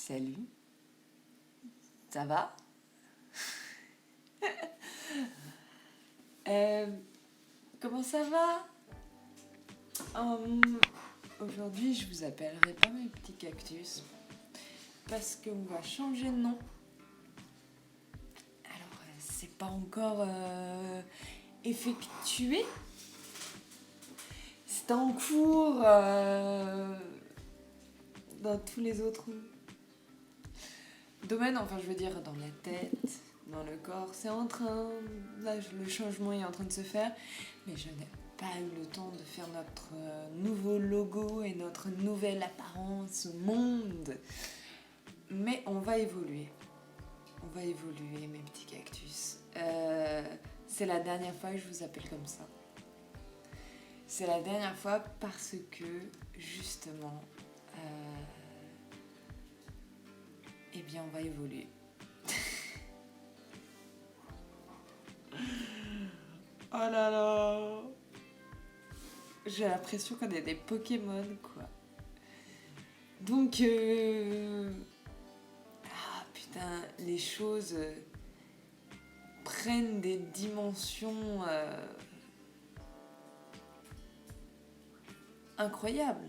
Salut, ça va? Euh, Comment ça va? Aujourd'hui, je vous appellerai pas mes petits cactus parce qu'on va changer de nom. Alors, c'est pas encore effectué. C'est en cours dans tous les autres domaines, enfin je veux dire dans la tête, dans le corps. C'est en train, là le changement est en train de se faire, mais je n'ai pas eu le temps de faire notre nouveau logo et notre nouvelle apparence au monde. Mais on va évoluer. On va évoluer, mes petits cactus. C'est la dernière fois que je vous appelle comme ça. C'est la dernière fois parce que, justement, eh bien, on va évoluer. Oh là là! J'ai l'impression qu'on est des Pokémon, quoi. Donc, putain, les choses prennent des dimensions incroyables.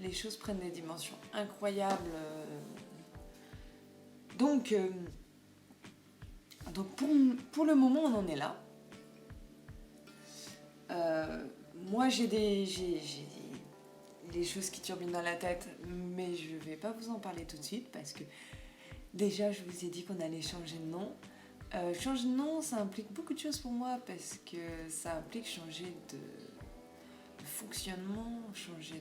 Les choses prennent des dimensions incroyables. Donc pour le moment, on en est là. Moi, j'ai des choses qui turbinent dans la tête, mais je vais pas vous en parler tout de suite parce que déjà, je vous ai dit qu'on allait changer de nom. Changer de nom, ça implique beaucoup de choses pour moi parce que ça implique changer de fonctionnement, changer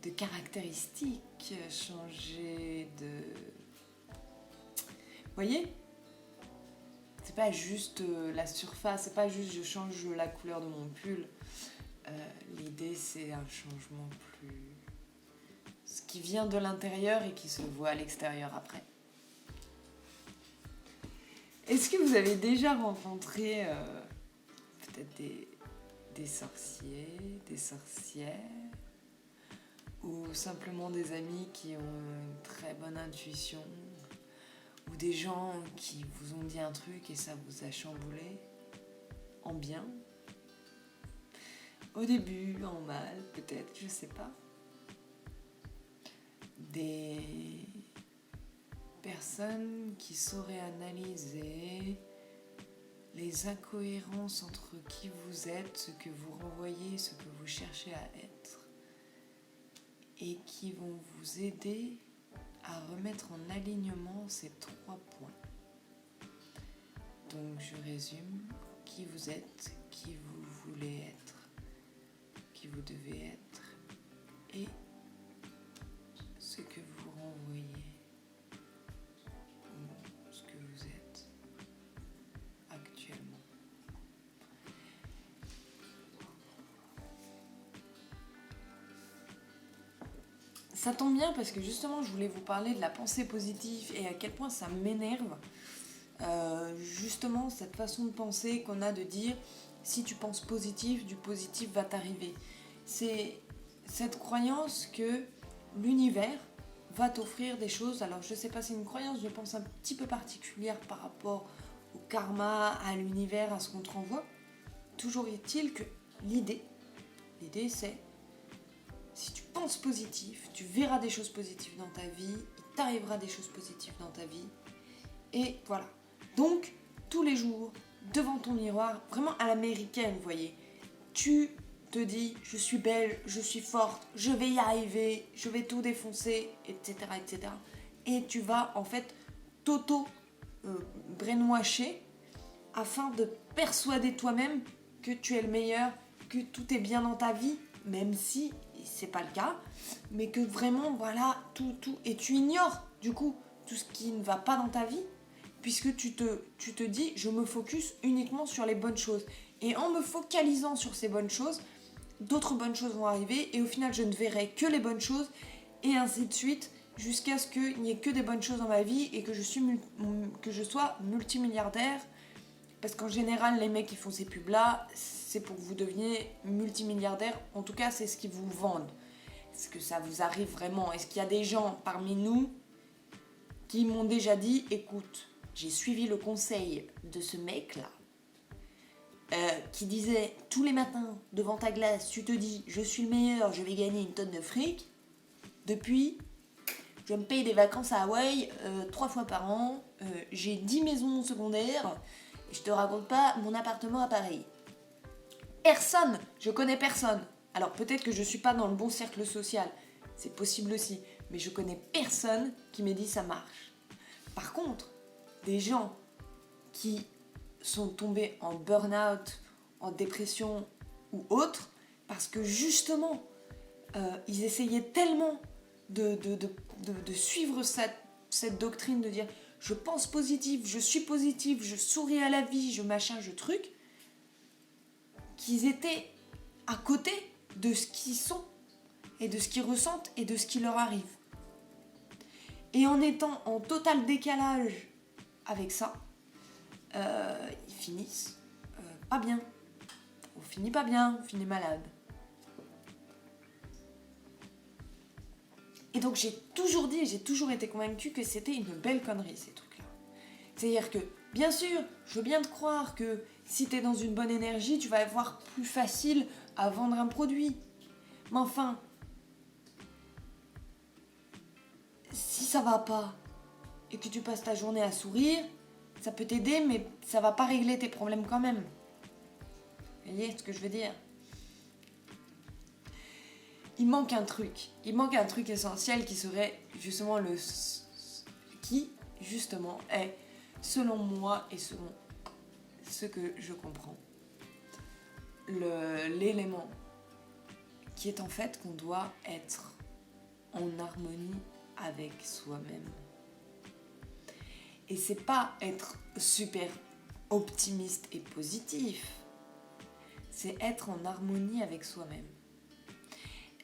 de caractéristiques, changer de... Vous voyez ? C'est pas juste la surface, c'est pas juste je change la couleur de mon pull. L'idée, c'est un changement plus... Ce qui vient de l'intérieur et qui se voit à l'extérieur après. Est-ce que vous avez déjà rencontré peut-être des sorciers, des sorcières, ou simplement des amis qui ont une très bonne intuition, ou des gens qui vous ont dit un truc et ça vous a chamboulé, en bien, au début, en mal, peut-être, je sais pas. Des personnes qui sauraient analyser les incohérences entre qui vous êtes, ce que vous renvoyez, ce que vous cherchez à être, et qui vont vous aider à remettre en alignement ces 3 points. Donc je résume, qui vous êtes, qui vous voulez être, qui vous devez être, et ce que vous renvoyez, ou ce que vous êtes actuellement. Ça tombe bien parce que justement je voulais vous parler de la pensée positive et à quel point ça m'énerve. Justement cette façon de penser qu'on a de dire si tu penses positif, du positif va t'arriver. C'est cette croyance que l'univers va t'offrir des choses. Alors je sais pas, c'est une croyance je pense un petit peu particulière par rapport au karma, à l'univers, à ce qu'on te renvoie. Toujours est-il que l'idée c'est si tu penses positif, tu verras des choses positives dans ta vie, il t'arrivera des choses positives dans ta vie. Et voilà. Donc, tous les jours, devant ton miroir, vraiment à l'américaine, vous voyez, tu te dis, je suis belle, je suis forte, je vais y arriver, je vais tout défoncer, etc. etc. Et tu vas, en fait, brainwasher afin de persuader toi-même que tu es le meilleur, que tout est bien dans ta vie, même si c'est pas le cas, mais que vraiment, voilà, tout, et tu ignores, du coup, tout ce qui ne va pas dans ta vie, puisque tu te dis, je me focus uniquement sur les bonnes choses. Et en me focalisant sur ces bonnes choses, d'autres bonnes choses vont arriver, et au final, je ne verrai que les bonnes choses, et ainsi de suite, jusqu'à ce qu'il n'y ait que des bonnes choses dans ma vie, et que je sois multimilliardaire, parce qu'en général, les mecs qui font ces pubs-là, c'est pour que vous deveniez multimilliardaire. En tout cas, c'est ce qu'ils vous vendent. Est-ce que ça vous arrive vraiment? Est-ce qu'il y a des gens parmi nous qui m'ont déjà dit, écoute, j'ai suivi le conseil de ce mec-là, qui disait tous les matins devant ta glace, tu te dis, je suis le meilleur, je vais gagner une tonne de fric. Depuis, je me paye des vacances à Hawaï 3 fois par an, j'ai 10 maisons secondaires, et je te raconte pas mon appartement à Paris. Personne, je connais personne. Alors peut-être que je suis pas dans le bon cercle social, c'est possible aussi, mais je connais personne qui m'ait dit ça marche. Par contre, des gens qui sont tombés en burn-out, en dépression ou autre, parce que justement, ils essayaient tellement de suivre cette doctrine de dire je pense positif, je suis positif, je souris à la vie, je machin, je truc, qu'ils étaient à côté de ce qu'ils sont et de ce qu'ils ressentent et de ce qui leur arrive. Et en étant en total décalage avec ça, ils finissent pas bien. On finit pas bien, on finit malade. Et donc j'ai toujours dit, j'ai toujours été convaincue que c'était une belle connerie ces trucs-là. C'est-à-dire que, bien sûr, je veux bien te croire que si t'es dans une bonne énergie, tu vas avoir plus facile à vendre un produit. Mais enfin, si ça va pas et que tu passes ta journée à sourire, ça peut t'aider, mais ça va pas régler tes problèmes quand même. Vous voyez ce que je veux dire? Il manque un truc essentiel qui serait justement qui justement est, selon moi et selon ce que je comprends, l'élément qui est en fait qu'on doit être en harmonie avec soi-même. Et c'est pas être super optimiste et positif, c'est être en harmonie avec soi-même.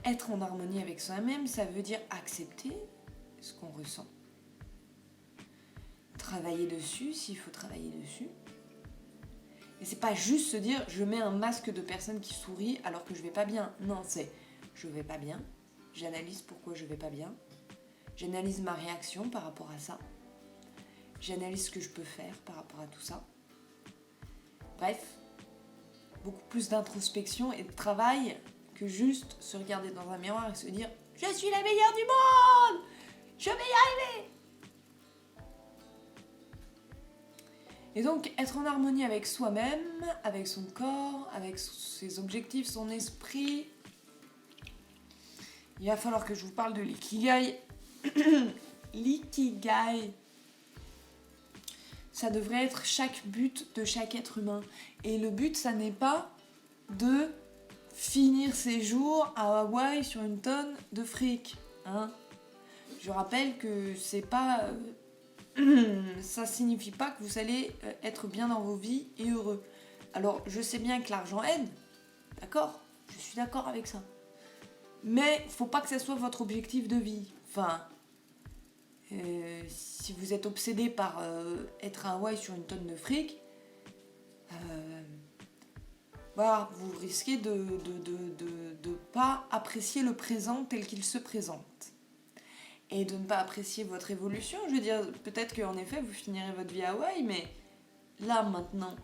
Être en harmonie avec soi-même, ça veut dire accepter ce qu'on ressent. Travailler dessus s'il faut travailler dessus. Et c'est pas juste se dire je mets un masque de personne qui sourit alors que je vais pas bien. Non, c'est je vais pas bien, j'analyse pourquoi je vais pas bien, j'analyse ma réaction par rapport à ça, j'analyse ce que je peux faire par rapport à tout ça. Bref, beaucoup plus d'introspection et de travail que juste se regarder dans un miroir et se dire « Je suis la meilleure du monde! Je vais y arriver !» Et donc, être en harmonie avec soi-même, avec son corps, avec ses objectifs, son esprit. Il va falloir que je vous parle de l'ikigai. L'ikigai, ça devrait être chaque but de chaque être humain. Et le but, ça n'est pas de finir ses jours à Hawaï sur une tonne de fric. Hein. Je rappelle que c'est pas... ça signifie pas que vous allez être bien dans vos vies et heureux. Alors, je sais bien que l'argent aide, d'accord ? Je suis d'accord avec ça. Mais faut pas que ça soit votre objectif de vie. Enfin, si vous êtes obsédé par être à Hawaï sur une tonne de fric, voilà, vous risquez de pas apprécier le présent tel qu'il se présente. Et de ne pas apprécier votre évolution. Je veux dire, peut-être qu'en effet, vous finirez votre vie à Hawaï, mais là, maintenant,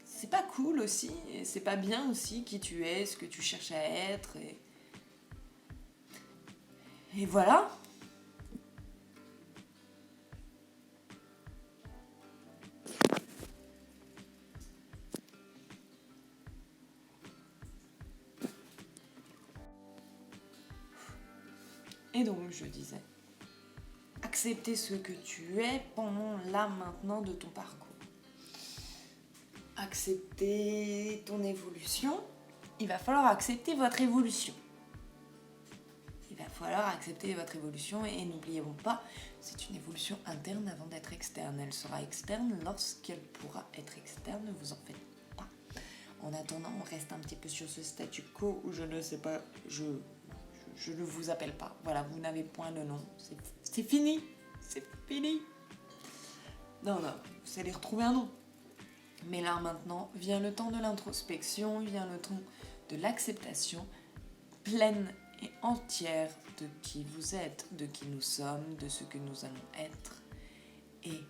c'est pas cool aussi, et c'est pas bien aussi qui tu es, ce que tu cherches à être, et voilà. Et donc, je disais, accepter ce que tu es pendant là, maintenant de ton parcours. Accepter ton évolution. Il va falloir accepter votre évolution. Il va falloir accepter votre évolution et n'oubliez pas, c'est une évolution interne avant d'être externe. Elle sera externe lorsqu'elle pourra être externe, ne vous en faites pas. En attendant, on reste un petit peu sur ce statu quo où je ne sais pas, je ne vous appelle pas. Voilà, vous n'avez point de nom. C'est fini. C'est fini. Non, vous allez retrouver un nom. Mais là, maintenant, vient le temps de l'introspection, vient le temps de l'acceptation pleine et entière de qui vous êtes, de qui nous sommes, de ce que nous allons être, et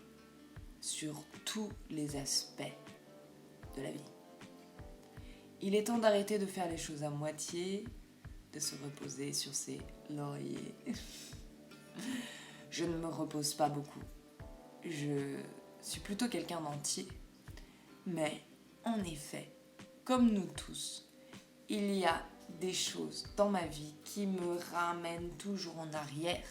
sur tous les aspects de la vie. Il est temps d'arrêter de faire les choses à moitié, de se reposer sur ses lauriers. Je ne me repose pas beaucoup. Je suis plutôt quelqu'un d'entier. Mais, en effet, comme nous tous, il y a des choses dans ma vie qui me ramènent toujours en arrière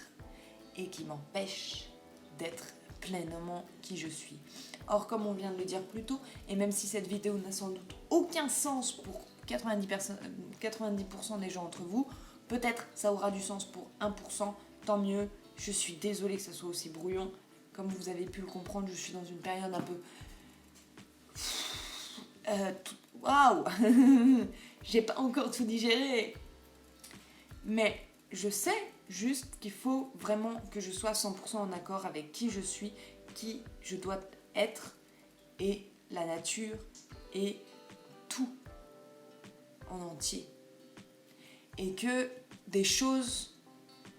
et qui m'empêchent d'être pleinement qui je suis. Or, comme on vient de le dire plus tôt, et même si cette vidéo n'a sans doute aucun sens pour 90% des gens entre vous, peut-être ça aura du sens pour 1%, tant mieux. Je suis désolée que ça soit aussi brouillon. Comme vous avez pu le comprendre, je suis dans une période un peu... Waouh. J'ai pas encore tout digéré. Mais je sais juste qu'il faut vraiment que je sois 100% en accord avec qui je suis, qui je dois être, et la nature, et tout en entier. Et que des choses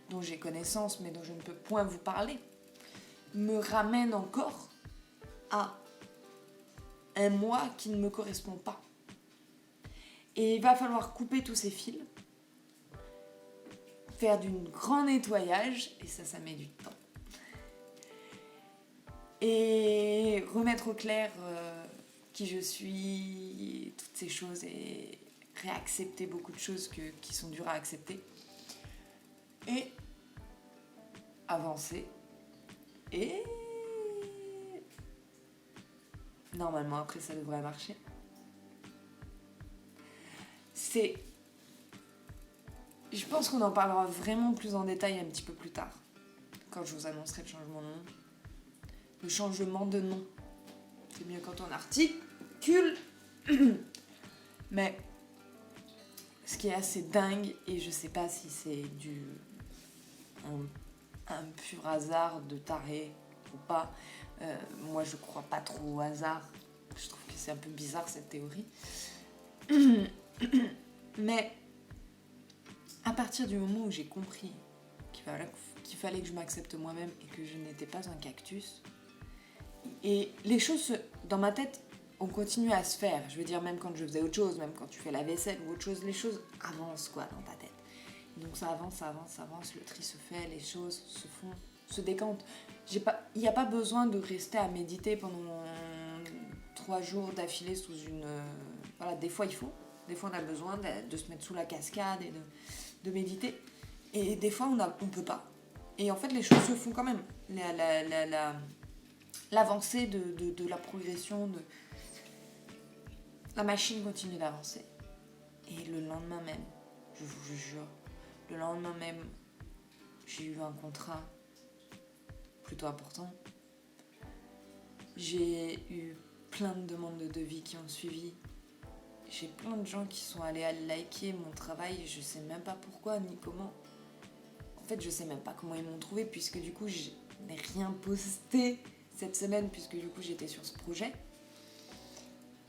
dont j'ai connaissance, mais dont je ne peux point vous parler, me ramènent encore à un moi qui ne me correspond pas. Et il va falloir couper tous ces fils, faire du grand nettoyage, et ça met du temps. Et remettre au clair qui je suis, toutes ces choses, et réaccepter beaucoup de choses qui sont dures à accepter. Et avancer. Et normalement, après, ça devrait marcher. Je pense qu'on en parlera vraiment plus en détail un petit peu plus tard, quand je vous annoncerai le changement de nom. Le changement de nom. C'est mieux quand on articule. Mais ce qui est assez dingue, et je sais pas si c'est un pur hasard de taré ou pas. Moi, je crois pas trop au hasard. Je trouve que c'est un peu bizarre cette théorie. Mais à partir du moment où j'ai compris qu'il fallait que je m'accepte moi-même et que je n'étais pas un cactus, et les choses dans ma tête ont continué à se faire. Je veux dire, même quand je faisais autre chose, même quand tu fais la vaisselle ou autre chose, les choses avancent quoi dans ta tête. Donc ça avance, le tri se fait, les choses se font, se décantent. Il n'y a pas besoin de rester à méditer pendant 3 jours d'affilée sous une... Voilà, des fois il faut. Des fois on a besoin de se mettre sous la cascade et de méditer. Et des fois on peut pas. Et en fait les choses se font quand même. L'avancée de la progression, la machine continue d'avancer. Et le lendemain même, je vous jure, le lendemain même, j'ai eu un contrat plutôt important. J'ai eu plein de demandes de devis qui ont suivi. J'ai plein de gens qui sont allés liker mon travail. Je sais même pas pourquoi ni comment. En fait, je sais même pas comment ils m'ont trouvé, puisque du coup, je n'ai rien posté cette semaine, puisque du coup, j'étais sur ce projet.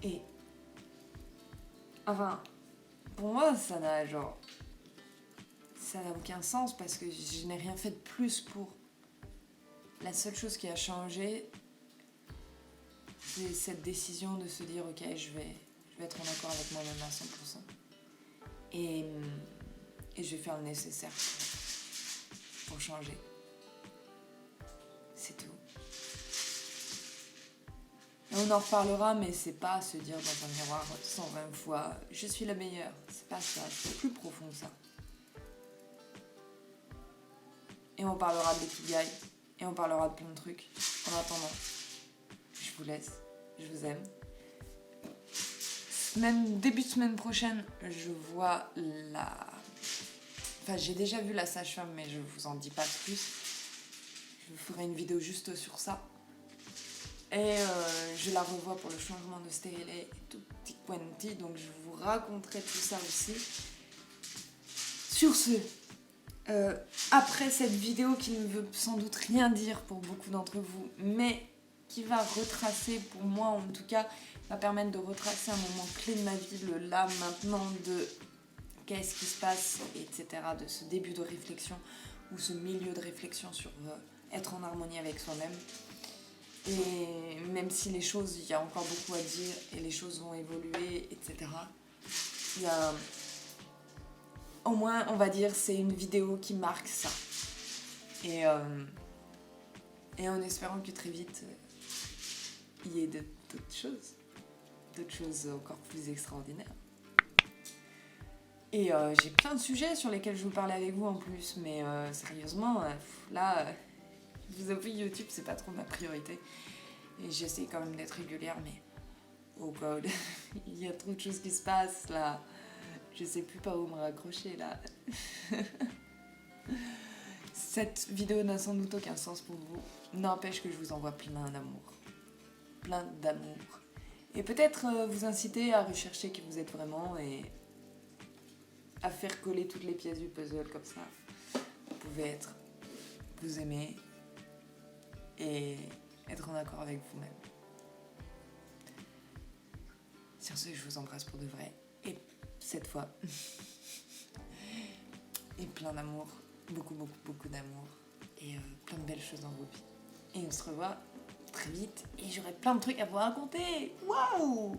Et enfin, pour moi, ça n'a aucun sens, parce que je n'ai rien fait de plus pour. La seule chose qui a changé, c'est cette décision de se dire ok, je vais être en accord avec moi-même à 100%. Et je vais faire le nécessaire pour changer. C'est tout. Et on en reparlera, mais c'est pas se dire dans un miroir 120 fois je suis la meilleure. C'est pas ça, c'est plus profond que ça. Et on parlera de l'ikigai, et on parlera de plein de trucs. En attendant, je vous laisse, je vous aime. Début de semaine prochaine, je vois Enfin, j'ai déjà vu la sage-femme, mais je vous en dis pas plus. Je vous ferai une vidéo juste sur ça. Et je la revois pour le changement de stérilet et tout petit quanti, donc je vous raconterai tout ça aussi. Sur ce, après cette vidéo qui ne veut sans doute rien dire pour beaucoup d'entre vous, mais qui va retracer, pour moi en tout cas, va permettre de retracer un moment clé de ma vie, le là, maintenant, de qu'est-ce qui se passe, etc., de ce début de réflexion ou ce milieu de réflexion sur être en harmonie avec soi-même. Et même si les choses, il y a encore beaucoup à dire et les choses vont évoluer, etc., il y a... Au moins, on va dire, c'est une vidéo qui marque ça. Et en espérant que très vite, il y ait d'autres choses encore plus extraordinaires. Et j'ai plein de sujets sur lesquels je veux parler avec vous en plus, mais sérieusement, là, je vous avoue, YouTube, c'est pas trop ma priorité. Et j'essaie quand même d'être régulière, mais oh god, il y a trop de choses qui se passent là. Je sais plus par où me raccrocher là. Cette vidéo n'a sans doute aucun sens pour vous. N'empêche que je vous envoie plein d'amour. Plein d'amour. Et peut-être vous inciter à rechercher qui vous êtes vraiment et à faire coller toutes les pièces du puzzle comme ça. Vous pouvez vous aimer et être en accord avec vous-même. Sur ce, je vous embrasse pour de vrai. Et cette fois. Et plein d'amour. Beaucoup, beaucoup, beaucoup d'amour. Et plein de belles choses dans vos vies. Et on se revoit très vite. Et j'aurai plein de trucs à vous raconter. Waouh!